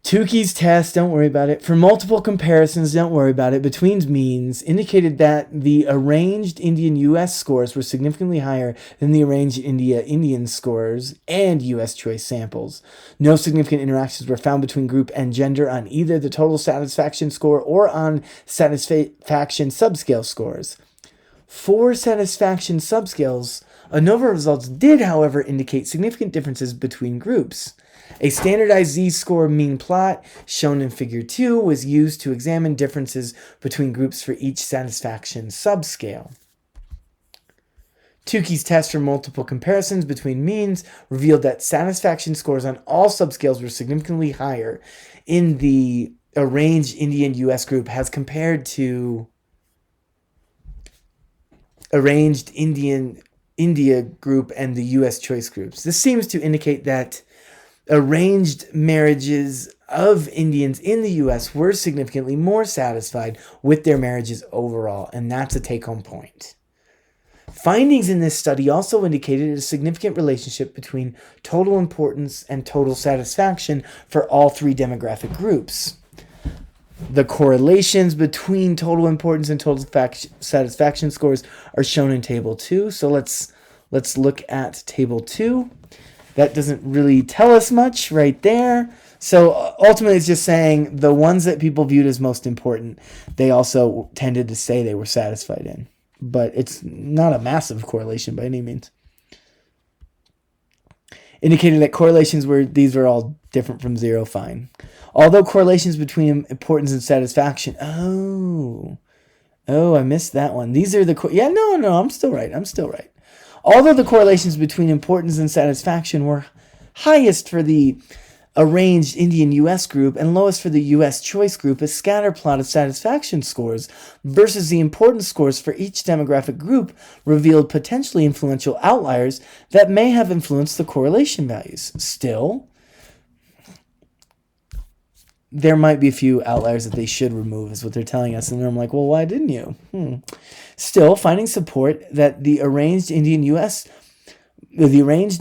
Tukey's test, don't worry about it. For multiple comparisons, don't worry about it. Between means indicated that the arranged Indian U.S. scores were significantly higher than the arranged Indian scores and U.S. choice samples. No significant interactions were found between group and gender on either the total satisfaction score or on satisfaction subscale scores. For satisfaction subscales, ANOVA results did, however, indicate significant differences between groups. A standardized z-score mean plot, shown in Figure 2, was used to examine differences between groups for each satisfaction subscale. Tukey's test for multiple comparisons between means revealed that satisfaction scores on all subscales were significantly higher in the arranged Indian U.S. group as compared to arranged India group and the U.S. choice groups. This seems to indicate that arranged marriages of Indians in the U.S. were significantly more satisfied with their marriages overall, and that's a take-home point. Findings in this study also indicated a significant relationship between total importance and total satisfaction for all three demographic groups. The correlations between total importance and total satisfaction scores are shown in Table 2. So let's look at Table 2. That doesn't really tell us much right there. So ultimately, it's just saying the ones that people viewed as most important, they also tended to say they were satisfied in. But it's not a massive correlation by any means. Indicating that correlations these were all different from zero, fine. Although correlations between importance and satisfaction, I missed that one. These are I'm still right. Although the correlations between importance and satisfaction were highest for the arranged Indian U.S. group and lowest for the U.S. choice group, a scatter plot of satisfaction scores versus the importance scores for each demographic group revealed potentially influential outliers that may have influenced the correlation values. Still, there might be a few outliers that they should remove, is what they're telling us. And I'm like, well, why didn't you? Still, finding support that the arranged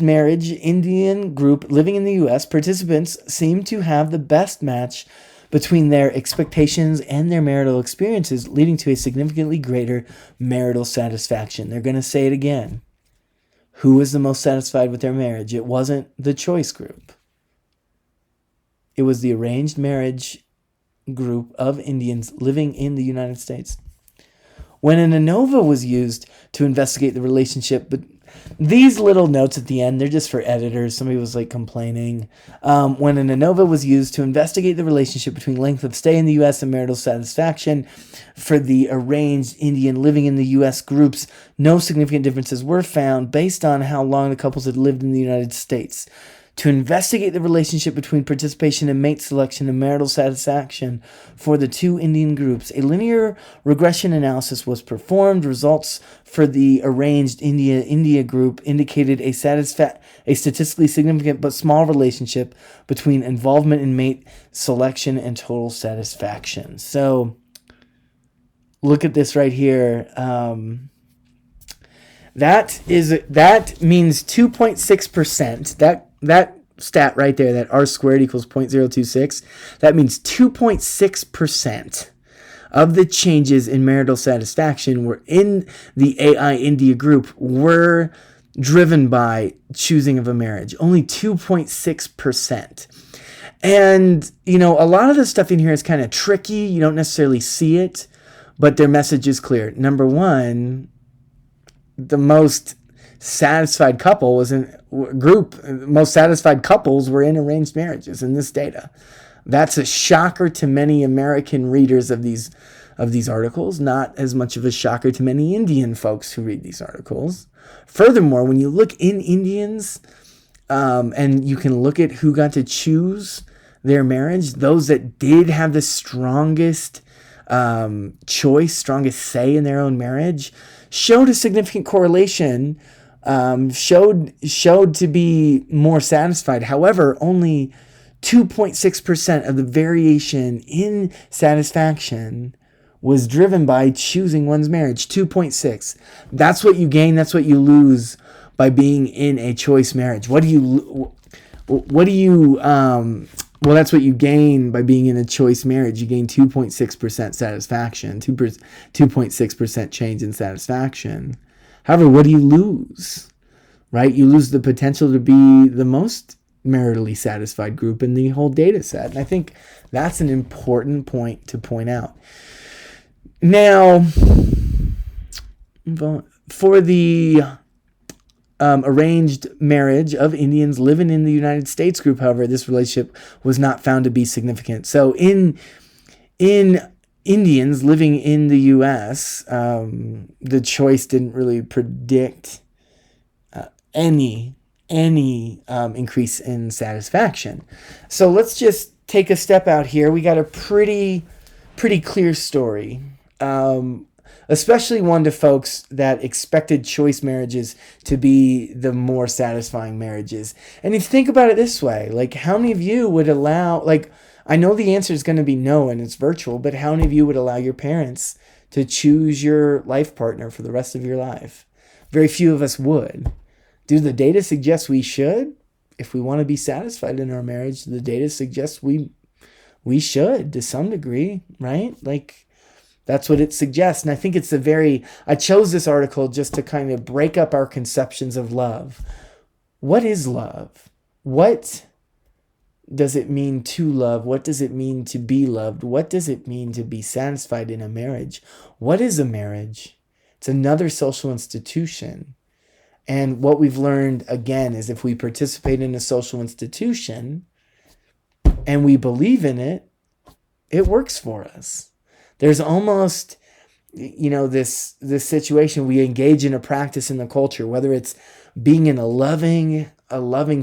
marriage Indian group living in the U.S. participants seem to have the best match between their expectations and their marital experiences, leading to a significantly greater marital satisfaction. They're going to say it again. Who was the most satisfied with their marriage? It wasn't the choice group. It was the arranged marriage group of Indians living in the United States. When an ANOVA was used to investigate the relationship, but these little notes at the end, they're just for editors. Somebody was like complaining. When an ANOVA was used to investigate the relationship between length of stay in the U.S. and marital satisfaction for the arranged Indian living in the U.S. groups, no significant differences were found based on how long the couples had lived in the United States. To investigate the relationship between participation in mate selection and marital satisfaction for the two Indian groups, a linear regression analysis was performed. Results for the arranged India group indicated a statistically significant but small relationship between involvement in mate selection and total satisfaction. So, look at this right here. That means 2.6%. That stat right there, that r squared equals 0.026, that means 2.6% of the changes in marital satisfaction were in the AI India group were driven by choosing of a marriage. Only 2.6%. And, a lot of the stuff in here is kind of tricky. You don't necessarily see it, but their message is clear. Number one, the most satisfied couple was in group. Most satisfied couples were in arranged marriages in this data. That's a shocker to many American readers of these articles. Not as much of a shocker to many Indian folks who read these articles. Furthermore, when you look in Indians, and you can look at who got to choose their marriage, those that did have the strongest choice, strongest say in their own marriage, showed a significant correlation, showed to be more satisfied. However, only 2.6% of the variation in satisfaction was driven by choosing one's marriage. 2.6. That's what you gain. That's what you lose by being in a choice marriage. Well, that's what you gain by being in a choice marriage. You gain 2.6% satisfaction, 2.6% change in satisfaction. However, what do you lose? Right? You lose the potential to be the most maritally satisfied group in the whole data set. And I think that's an important point to point out. Now, for the arranged marriage of Indians living in the United States group, however, this relationship was not found to be significant. So in Indians living in the U.S., the choice didn't really predict any increase in satisfaction. So let's just take a step out here. We got a pretty clear story. Especially one to folks that expected choice marriages to be the more satisfying marriages. And if you think about it this way, like how many of you would allow, like I know the answer is going to be no and it's virtual, but how many of you would allow your parents to choose your life partner for the rest of your life? Very few of us would. Do the data suggest we should? If we want to be satisfied in our marriage, the data suggests we should to some degree, right? Like, that's what it suggests. And I think I chose this article just to kind of break up our conceptions of love. What is love? What does it mean to love? What does it mean to be loved? What does it mean to be satisfied in a marriage? What is a marriage? It's another social institution. And what we've learned, again, is if we participate in a social institution and we believe in it, it works for us. There's almost, this situation. We engage in a practice in the culture, whether it's being in a loving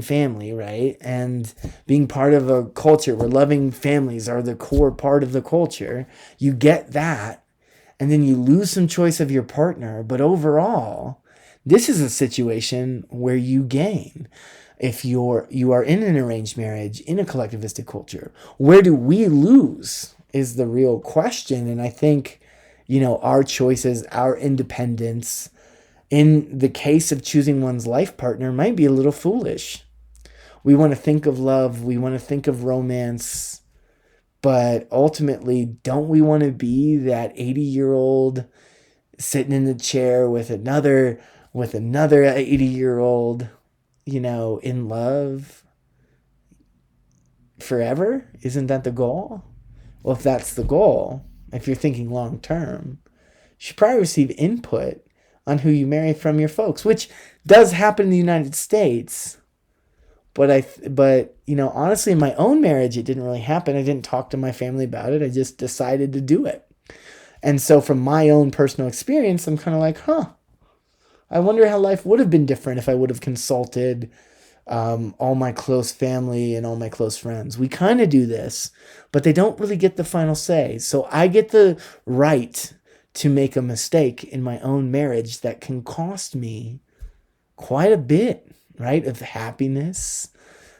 family, right? And being part of a culture where loving families are the core part of the culture. You get that, and then you lose some choice of your partner. But overall, this is a situation where you gain. If you are in an arranged marriage, in a collectivistic culture, where do we lose is the real question. And I think, our choices, our independence, in the case of choosing one's life partner, might be a little foolish. We want to think of love, we want to think of romance, but ultimately, don't we want to be that 80-year-old sitting in the chair with another 80-year-old, in love forever? Isn't that the goal? Well, if that's the goal, if you're thinking long term, should probably receive input on who you marry from your folks, which does happen in the United States. But honestly, in my own marriage, it didn't really happen. I didn't talk to my family about it. I just decided to do it. And so from my own personal experience, I'm kind of like, I wonder how life would have been different if I would have consulted all my close family and all my close friends. We kind of do this, but they don't really get the final say. So I get the right to make a mistake in my own marriage that can cost me quite a bit, right? Of happiness,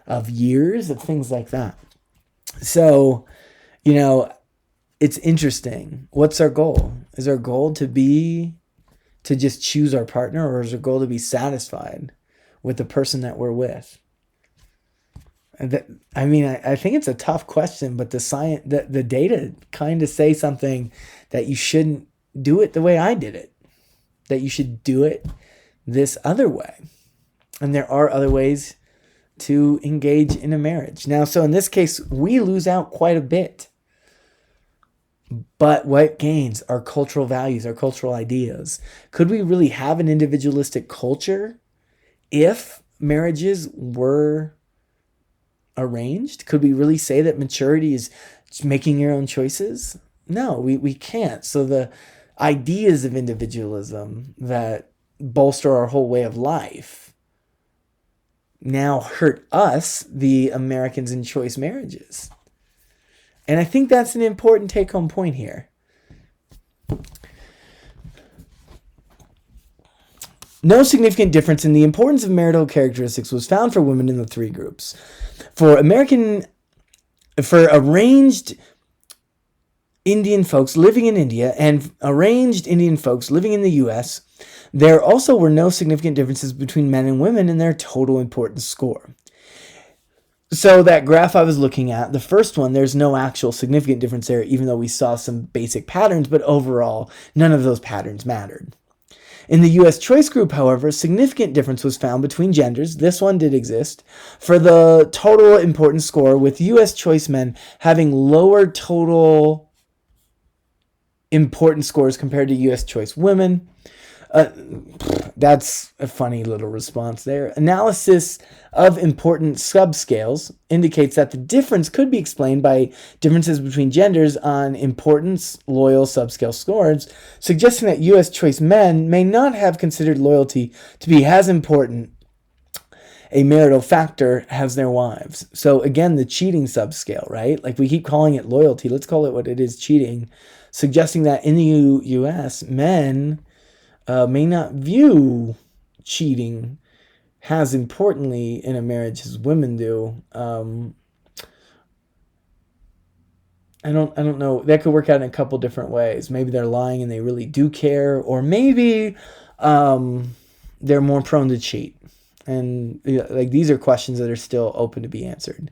of years, of things like that. So, it's interesting. What's our goal? Is our goal to just choose our partner, or is our goal to be satisfied with the person that we're with? I think it's a tough question, but the data kind of say something, that you shouldn't do it the way I did it, that you should do it this other way. And there are other ways to engage in a marriage. Now, so in this case, we lose out quite a bit. But what gains? Our cultural values, our cultural ideas. Could we really have an individualistic culture if marriages were arranged? Could we really say that maturity is making your own choices? No, we can't. So the ideas of individualism that bolster our whole way of life now hurt us, the Americans in choice marriages. And I think that's an important take-home point here. No significant difference in the importance of marital characteristics was found for women in the three groups. For arranged Indian folks living in India and arranged Indian folks living in the U.S., there also were no significant differences between men and women in their total importance score. So that graph I was looking at, the first one, there's no actual significant difference there, even though we saw some basic patterns, but overall, none of those patterns mattered. In the U.S. choice group, however, a significant difference was found between genders. This one did exist. For the total importance score, with U.S. choice men having lower total importance scores compared to U.S. choice women. That's a funny little response there. Analysis of important subscales indicates that the difference could be explained by differences between genders on importance loyal subscale scores, suggesting that U.S. choice men may not have considered loyalty to be as important a marital factor as their wives. So again, the cheating subscale, right? Like we keep calling it loyalty. Let's call it what it is, cheating, suggesting that in the U.S., men may not view cheating as importantly in a marriage as women do. I don't know. That could work out in a couple different ways. Maybe they're lying and they really do care, or maybe they're more prone to cheat. And like these are questions that are still open to be answered.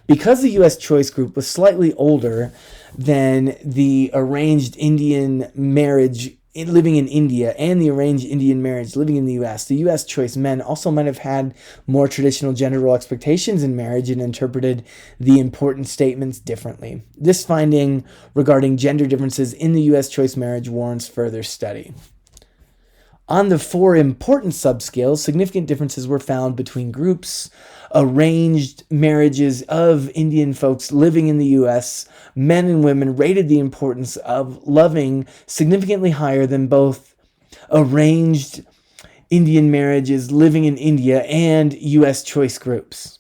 Because the U.S. choice group was slightly older than the arranged Indian marriage living in India and the arranged Indian marriage living in the U.S. choice men also might have had more traditional gender role expectations in marriage and interpreted the important statements differently. This finding regarding gender differences in the U.S. choice marriage warrants further study. On the four important subscales, significant differences were found between groups. Arranged marriages of Indian folks living in the U.S., men and women rated the importance of loving significantly higher than both arranged Indian marriages living in India and U.S. choice groups.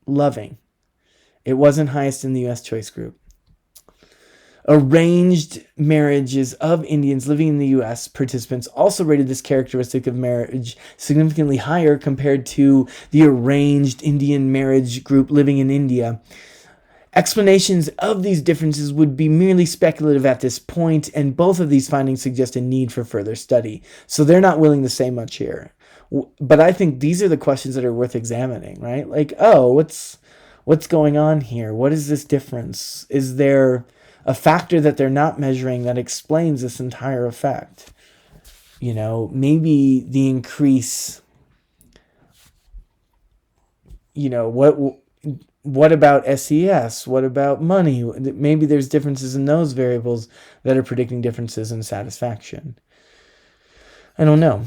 Loving. It wasn't highest in the U.S. choice group. Arranged marriages of Indians living in the U.S. participants also rated this characteristic of marriage significantly higher compared to the arranged Indian marriage group living in India. Explanations of these differences would be merely speculative at this point, and both of these findings suggest a need for further study. So they're not willing to say much here. But I think these are the questions that are worth examining, right? Like, what's going on here? What is this difference? Is there a factor that they're not measuring that explains this entire effect? Maybe the increase, What about SES? What about money? Maybe there's differences in those variables that are predicting differences in satisfaction. I don't know.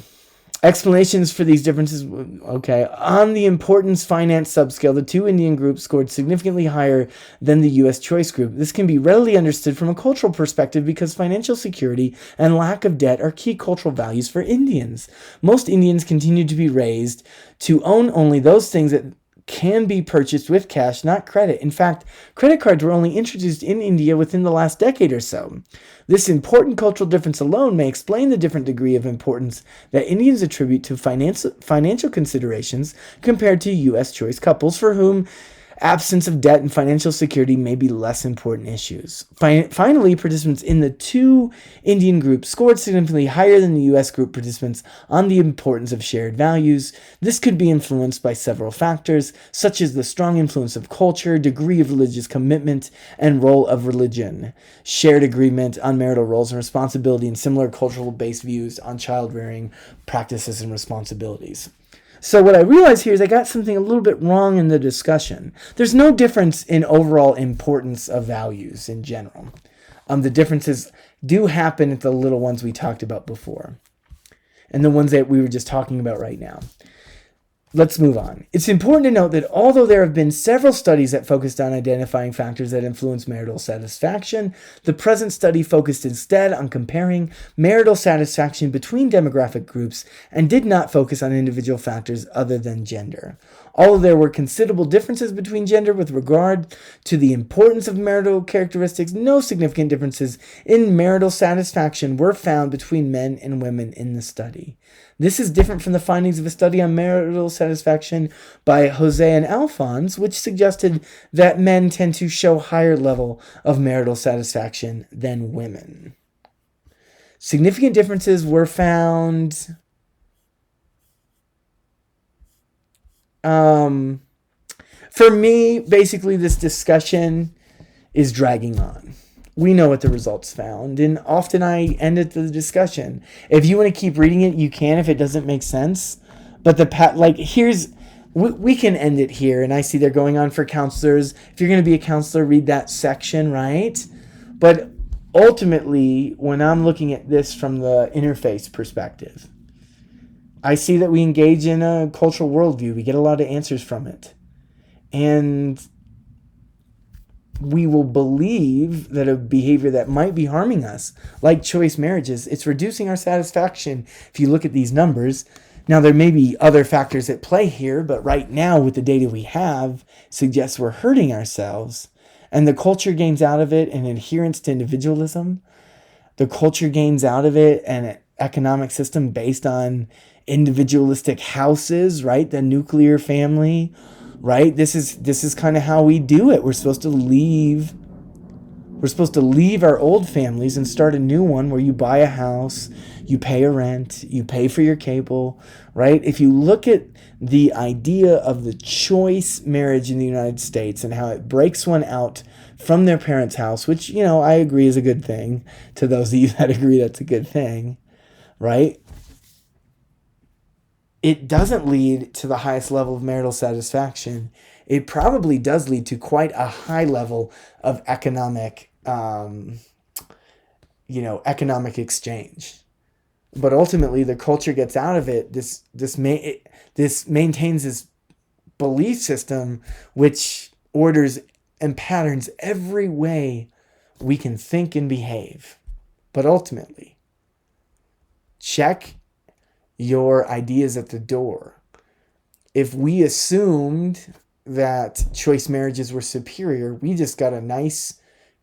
Explanations for these differences. Okay. On the importance finance subscale, the two Indian groups scored significantly higher than the U.S. choice group. This can be readily understood from a cultural perspective because financial security and lack of debt are key cultural values for Indians. Most Indians continue to be raised to own only those things that can be purchased with cash, not credit. In fact, credit cards were only introduced in India within the last decade or so. This important cultural difference alone may explain the different degree of importance that Indians attribute to financial considerations compared to U.S. choice couples for whom absence of debt and financial security may be less important issues. Finally, participants in the two Indian groups scored significantly higher than the U.S. group participants on the importance of shared values. This could be influenced by several factors, such as the strong influence of culture, degree of religious commitment, and role of religion, shared agreement on marital roles and responsibility, and similar cultural-based views on child-rearing practices and responsibilities. So what I realize here is I got something a little bit wrong in the discussion. There's no difference in overall importance of values in general. The differences do happen at the little ones we talked about before and the ones that we were just talking about right now. Let's move on. It's important to note that although there have been several studies that focused on identifying factors that influence marital satisfaction, the present study focused instead on comparing marital satisfaction between demographic groups and did not focus on individual factors other than gender. Although there were considerable differences between gender with regard to the importance of marital characteristics, no significant differences in marital satisfaction were found between men and women in the study. This is different from the findings of a study on marital satisfaction by Jose and Alphonse, which suggested that men tend to show higher level of marital satisfaction than women. Significant differences were found for me, basically this discussion is dragging on. We know what the results found, and often I end at the discussion. If you want to keep reading it, you can if it doesn't make sense. But we can end it here, and I see they're going on for counselors. If you're going to be a counselor, read that section, right? But ultimately, when I'm looking at this from the interface perspective, I see that we engage in a cultural worldview. We get a lot of answers from it. And we will believe that a behavior that might be harming us, like choice marriages, it's reducing our satisfaction if you look at these numbers. Now, there may be other factors at play here, but right now, with the data we have, suggests we're hurting ourselves. And the culture gains out of it an adherence to individualism. The culture gains out of it an economic system based on individualistic houses, right? The nuclear family, right? This is kind of how we do it. We're supposed to leave our old families and start a new one where you buy a house, you pay a rent, you pay for your cable, right? If you look at the idea of the choice marriage in the United States and how it breaks one out from their parents' house, which, I agree is a good thing, to those of you that agree that's a good thing, right? It doesn't lead to the highest level of marital satisfaction. It probably does lead to quite a high level of economic exchange. But ultimately, the culture gets out of it. This maintains this belief system which orders and patterns every way we can think and behave. But ultimately, check your ideas at the door. If we assumed that choice marriages were superior, we just got a nice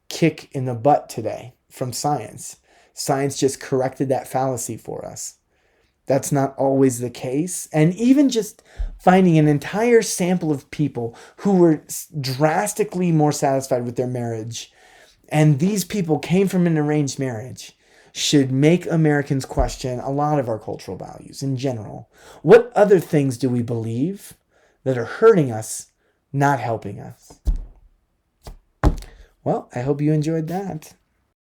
kick in the butt today from science. Science just corrected that fallacy for us. That's not always the case. And even just finding an entire sample of people who were drastically more satisfied with their marriage, and these people came from an arranged marriage, should make Americans question a lot of our cultural values in general. What other things do we believe that are hurting us, not helping us? Well, I hope you enjoyed that.